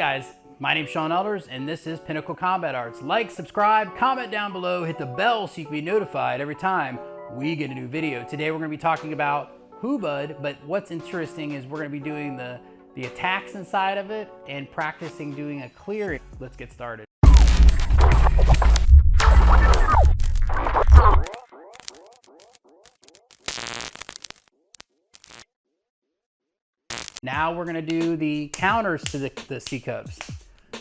guys, my name's Sean Elders and this is Pinnacle Combat Arts. Like, subscribe, comment down below, hit the bell so you can be notified every time we get a new video. Today we're going to be talking about Hubud, but what's interesting is we're going to be doing the attacks inside of it and practicing doing a clearing. Let's get started. Now we're going to do the counters to the C cups.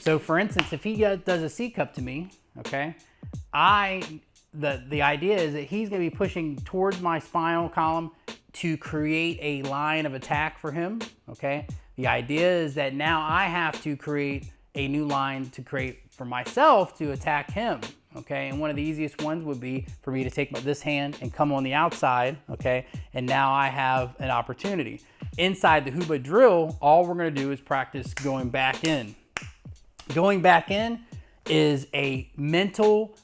So for instance, if he does a C cup to me, okay, the idea is that he's going to be pushing towards my spinal column to create a line of attack for him, okay? The idea is that now I have to create a new line to create for myself to attack him, okay? And one of the easiest ones would be for me to take this hand and come on the outside, okay? And now I have an opportunity. Inside the Hubud drill, all we're gonna do is practice going back in. Going back in is a mental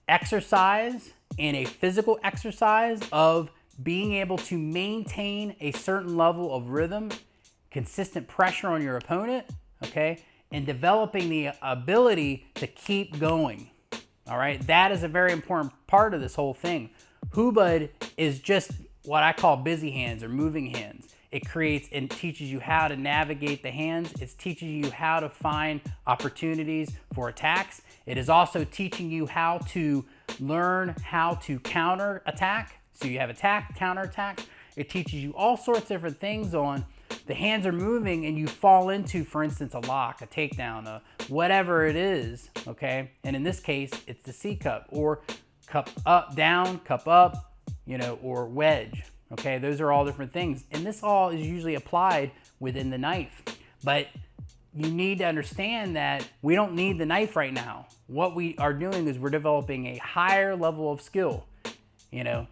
exercise and a physical exercise of being able to maintain a certain level of rhythm, consistent pressure on your opponent, okay? And developing the ability to keep going, all right? That is a very important part of this whole thing. Hubud is just what I call busy hands or moving hands. It creates and teaches you how to navigate the hands. It's teaching you how to find opportunities for attacks. It is also teaching you how to learn how to counter attack. So you have attack, counter attack. It teaches you all sorts of different things on the hands are moving and you fall into, for instance, a lock, a takedown, whatever it is, okay? And in this case, it's the C cup or cup up, down, cup up, you know, or wedge. Okay, those are all different things. And this all is usually applied within the knife. But you need to understand that we don't need the knife right now. What we are doing is we're developing a higher level of skill. You know,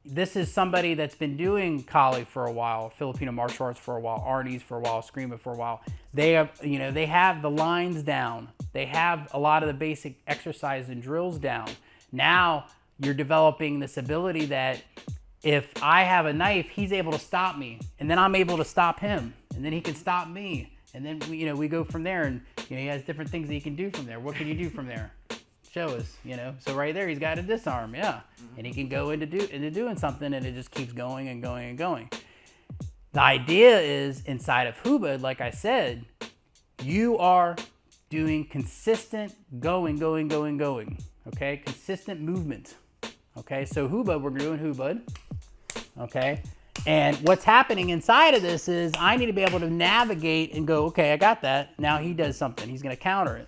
this is somebody that's been doing Kali for a while, Filipino martial arts for a while, Arnis for a while, Screama for a while. They have, you know, they have the lines down. They have a lot of the basic exercise and drills down. Now you're developing this ability that if I have a knife, he's able to stop me, and then I'm able to stop him, and then he can stop me, and then we go from there. And he has different things that he can do from there. What can you do from there? Show us, So right there, he's got a disarm, yeah, and he can go into doing something, and it just keeps going and going and going. The idea is inside of Hubud, like I said, you are doing consistent going, okay, consistent movement. Okay, so Hubud, we're doing Hubud. Okay, and what's happening inside of this is I need to be able to navigate and go, okay, I got that. Now he does something. He's going to counter it.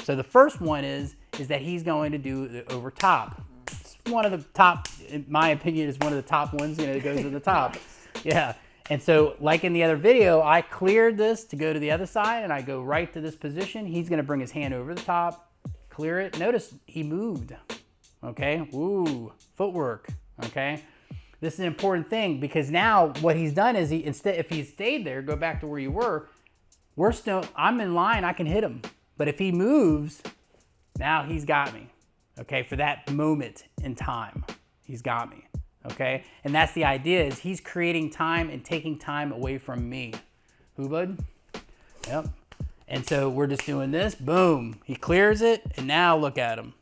So the first one is that he's going to do the over top. It's one of the top, in my opinion, is one of the top ones, that goes to the top. Yeah. And so like in the other video, I cleared this to go to the other side and I go right to this position. He's going to bring his hand over the top, clear it. Notice he moved. Okay, ooh, footwork, okay? This is an important thing because now what he's done is if he stayed there, go back to where you were, I'm in line, I can hit him. But if he moves, now he's got me, okay? For that moment in time, he's got me, okay? And that's the idea is he's creating time and taking time away from me. Hubud, yep. And so we're just doing this, boom, he clears it, and now look at him.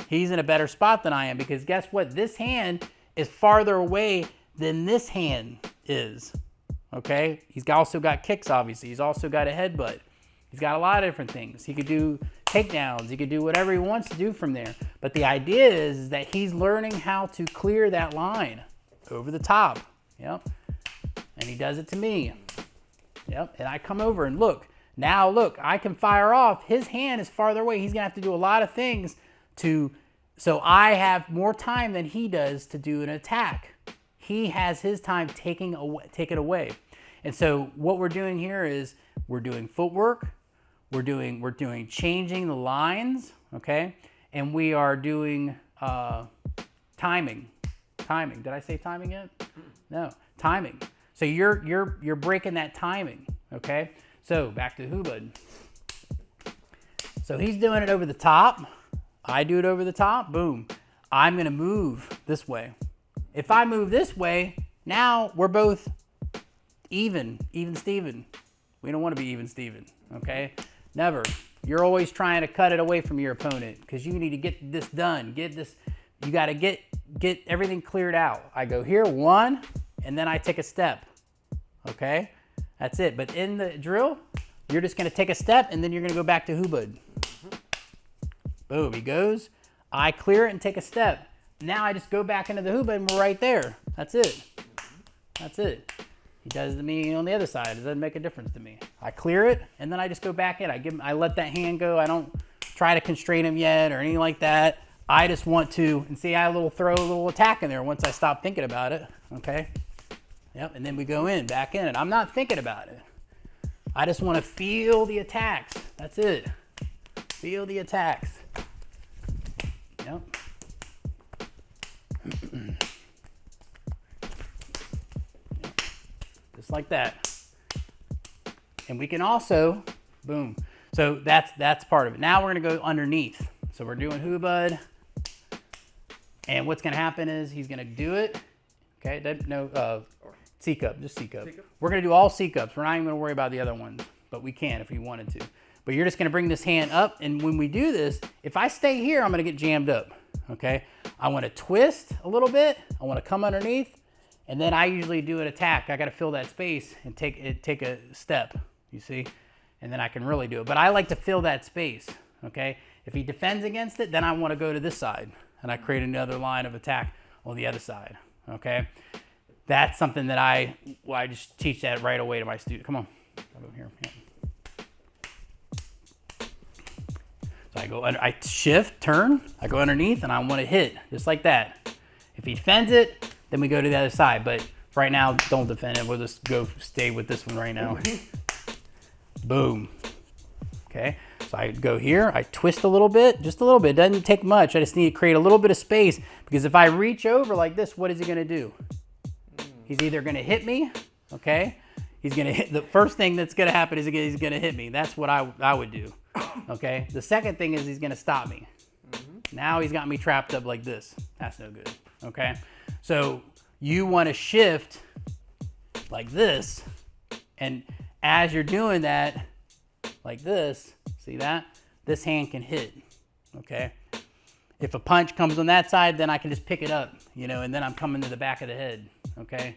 He's in a better spot than I am because guess what? This hand is farther away than this hand is, okay? He's also got kicks, obviously. He's also got a headbutt. He's got a lot of different things. He could do takedowns. He could do whatever he wants to do from there. But the idea is that he's learning how to clear that line over the top, yep. And he does it to me, yep. And I come over and look. Now look, I can fire off. His hand is farther away. He's gonna have to do a lot of things so I have more time than he does to do an attack. He has his time taken away. And so what we're doing here is we're doing footwork, we're doing changing the lines, okay? And we are doing timing. Timing. Did I say timing yet? No, timing. So you're breaking that timing, okay? So back to Hubud. So he's doing it over the top. I do it over the top, boom. I'm gonna move this way. If I move this way, now we're both even Steven. We don't wanna be even Steven, okay? Never. You're always trying to cut it away from your opponent because you need to get this done. You got to get everything cleared out. I go here, 1, and then I take a step, okay? That's it. But in the drill, you're just going to take a step, and then you're going to go back to Hubud. Boom, he goes. I clear it and take a step. Now I just go back into the Hubud, and we're right there. That's it. That's it. He does to me on the other side. It doesn't make a difference to me. I clear it, and then I just go back in. I let that hand go. I don't try to constrain him yet or anything like that. I just want to, and see, I throw a little attack in there once I stop thinking about it, okay? Yep, and then we go back in, and I'm not thinking about it. I just want to feel the attacks. That's it. Feel the attacks. Yep. Just like that. And we can also, boom. So that's part of it. Now we're going to go underneath. So we're doing Hubud. And what's going to happen is he's going to do it. Okay, no, C cup, just C cup. We're going to do all C cups. We're not even going to worry about the other ones, but we can if we wanted to. But you're just going to bring this hand up, and when we do this, if I stay here, I'm going to get jammed up. Okay, I want to twist a little bit. I want to come underneath, and then I usually do an attack. I got to fill that space and take a step. You see, and then I can really do it. But I like to fill that space. Okay, if he defends against it, then I want to go to this side. And I create another line of attack on the other side, okay? That's something that I just teach that right away to my students. Come on, come over here. Yeah. So I go under, I shift, turn, I go underneath, and I want to hit, just like that. If he defends it, then we go to the other side. But right now, don't defend it. We'll just stay with this one right now. Boom, okay? So I go here, I twist a little bit, just a little bit. It doesn't take much. I just need to create a little bit of space because if I reach over like this, what is he gonna do? He's either gonna hit me, okay? He's gonna hit, the first thing that's gonna happen is he's gonna hit me. That's what I would do, okay? The second thing is he's gonna stop me. Now he's got me trapped up like this. That's no good, okay? So you wanna shift like this, and as you're doing that, like this, see that? This hand can hit, okay? If a punch comes on that side, then I can just pick it up, and then I'm coming to the back of the head, okay?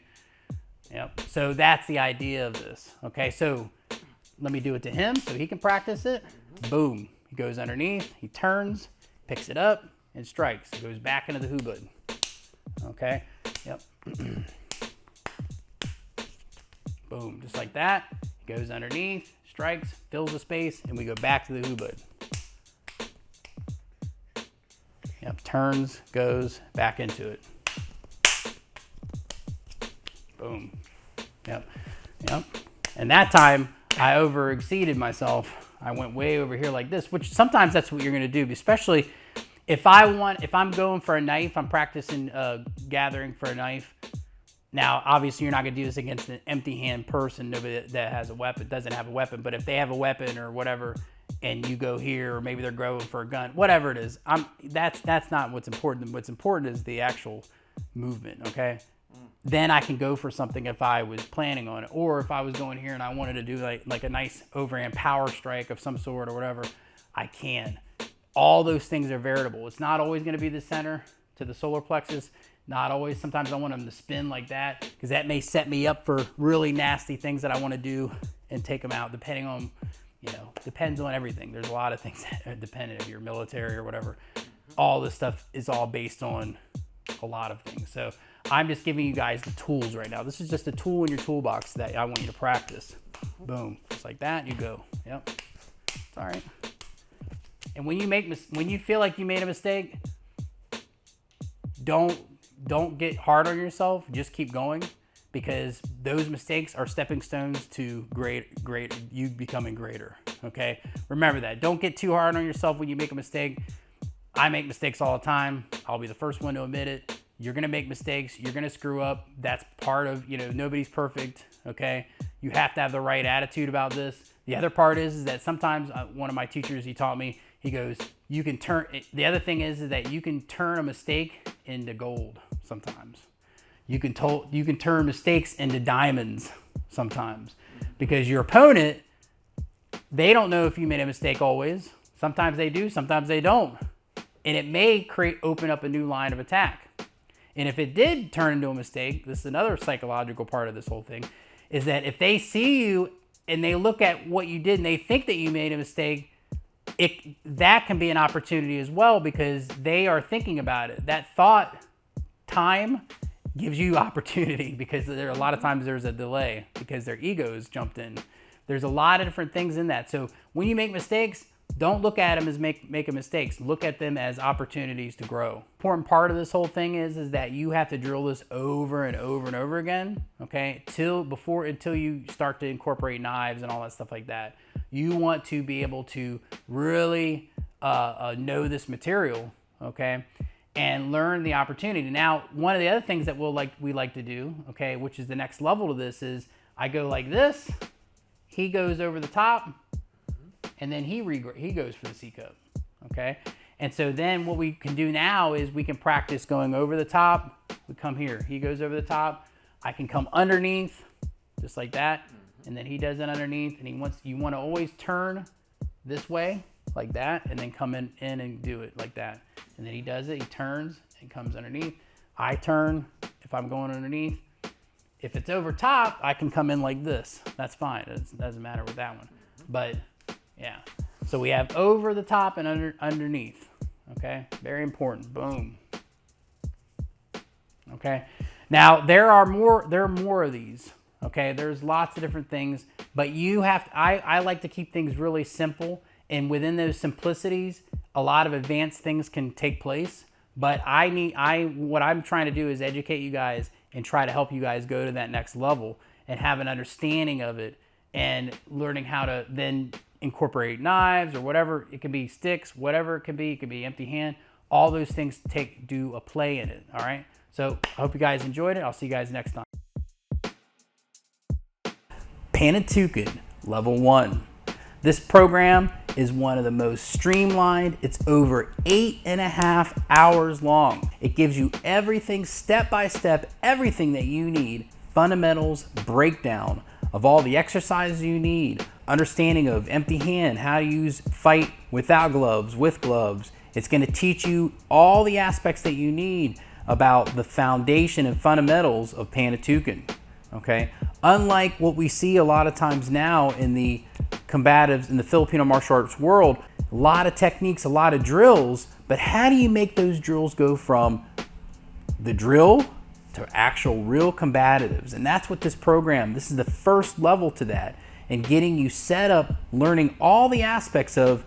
Yep, so that's the idea of this, okay? So let me do it to him so he can practice it. Boom, he goes underneath, he turns, picks it up, and strikes. He goes back into the Hubud, okay? Yep. Boom, just like that. He goes underneath, strikes, fills the space, and we go back to the Hubud. Yep, turns, goes back into it. Boom. Yep, yep. And that time, I over-exceeded myself. I went way over here like this, which sometimes that's what you're gonna do, especially if I'm going for a knife, I'm practicing gathering for a knife. Now, obviously, you're not going to do this against an empty hand person, nobody that has a weapon, doesn't have a weapon. But if they have a weapon or whatever, and you go here, or maybe they're going for a gun, whatever it is, that's not what's important. What's important is the actual movement, okay? Then I can go for something if I was planning on it. Or if I was going here and I wanted to do like a nice overhand power strike of some sort or whatever, I can. All those things are variable. It's not always going to be the center to the solar plexus. Not always. Sometimes I want them to spin like that because that may set me up for really nasty things that I want to do and take them out depending on, depends on everything. There's a lot of things that are dependent if you're military or whatever. All this stuff is all based on a lot of things. So I'm just giving you guys the tools right now. This is just a tool in your toolbox that I want you to practice. Boom. Just like that, you go. Yep. It's all right. And when you feel like you made a mistake, don't get hard on yourself. Just keep going because those mistakes are stepping stones to you becoming greater. Okay. Remember that. Don't get too hard on yourself when you make a mistake. I make mistakes all the time. I'll be the first one to admit it. You're going to make mistakes. You're going to screw up. That's part of, nobody's perfect. Okay. You have to have the right attitude about this. The other part is that sometimes one of my teachers, he taught me, he goes, the other thing is that you can turn a mistake into gold sometimes. You can turn mistakes into diamonds sometimes because your opponent They don't know if you made a mistake always. Sometimes they do, sometimes they don't. And it may open up a new line of attack. And if it did turn into a mistake, this is another psychological part of this whole thing, is that if they see you and they look at what you did and they think that you made a mistake, that can be an opportunity as well, because they are thinking about it. That thought time gives you opportunity, because there are a lot of times there's a delay because their egos jumped in. There's a lot of different things in that. So when you make mistakes, don't look at them as making mistakes. Look at them as opportunities to grow. Important part of this whole thing is that you have to drill this over and over and over again, okay? Until you start to incorporate knives and all that stuff like that. You want to be able to really know this material, okay? And learn the opportunity. Now, one of the other things that we like to do, okay, which is the next level to this, is I go like this, he goes over the top, and then he goes for the C cup, okay? And so then what we can do now is we can practice going over the top. We come here, he goes over the top. I can come underneath, just like that, and then he does it underneath, and you want to always turn this way, like that, and then come in and do it like that. And then he does it, he turns and comes underneath. I turn if I'm going underneath. If it's over top, I can come in like this. That's fine, it doesn't matter with that one. But yeah, so we have over the top and underneath, okay? Very important, boom. Okay, now there are more of these, okay? There's lots of different things, but you have to, I like to keep things really simple, and within those simplicities, a lot of advanced things can take place. But what I'm trying to do is educate you guys and try to help you guys go to that next level and have an understanding of it, and learning how to then incorporate knives or whatever. It can be sticks, whatever it can be empty hand. All those things do a play in it, all right? So I hope you guys enjoyed it. I'll see you guys next time. Panantukan, level 1. This program is one of the most streamlined. It's over 8.5 hours long. It gives you everything step by step, everything that you need. Fundamentals breakdown of all the exercises you need, understanding of empty hand, how to fight without gloves, with gloves. It's going to teach you all the aspects that you need about the foundation and fundamentals of Panantukan, okay? Unlike what we see a lot of times now in the combatives in the Filipino martial arts world, a lot of techniques, a lot of drills, but how do you make those drills go from the drill to actual real combatives? And that's what this is the first level to that, and getting you set up, learning all the aspects of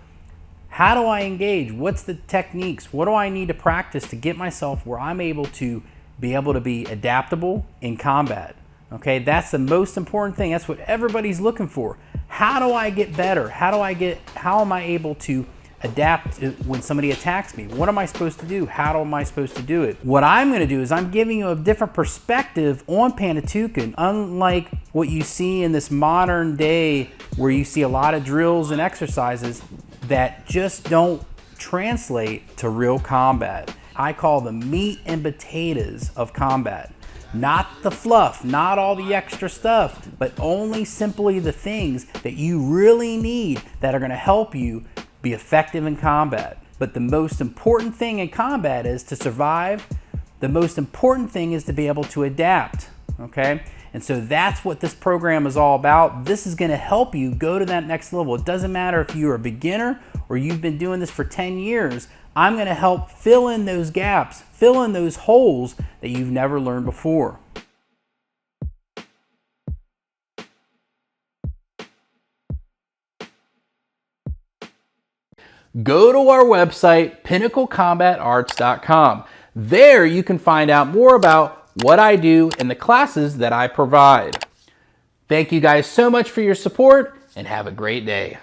how do I engage, what's the techniques, what do I need to practice to get myself where I'm able to be adaptable in combat. Okay, that's the most important thing. That's what everybody's looking for. How do I get better? How am I able to adapt when somebody attacks me? What am I supposed to do? How am I supposed to do it? What I'm going to do is I'm giving you a different perspective on Panantukan, unlike what you see in this modern day where you see a lot of drills and exercises that just don't translate to real combat. I call them meat and potatoes of combat. Not the fluff, not all the extra stuff, but only simply the things that you really need that are going to help you be effective in combat. But the most important thing in combat is to survive. The most important thing is to be able to adapt, okay? And so that's what this program is all about. This is going to help you go to that next level. It doesn't matter if you're a beginner or you've been doing this for 10 years. I'm going to help fill in those gaps, fill in those holes that you've never learned before. Go to our website, pinnaclecombatarts.com. There you can find out more about what I do and the classes that I provide. Thank you guys so much for your support, and have a great day.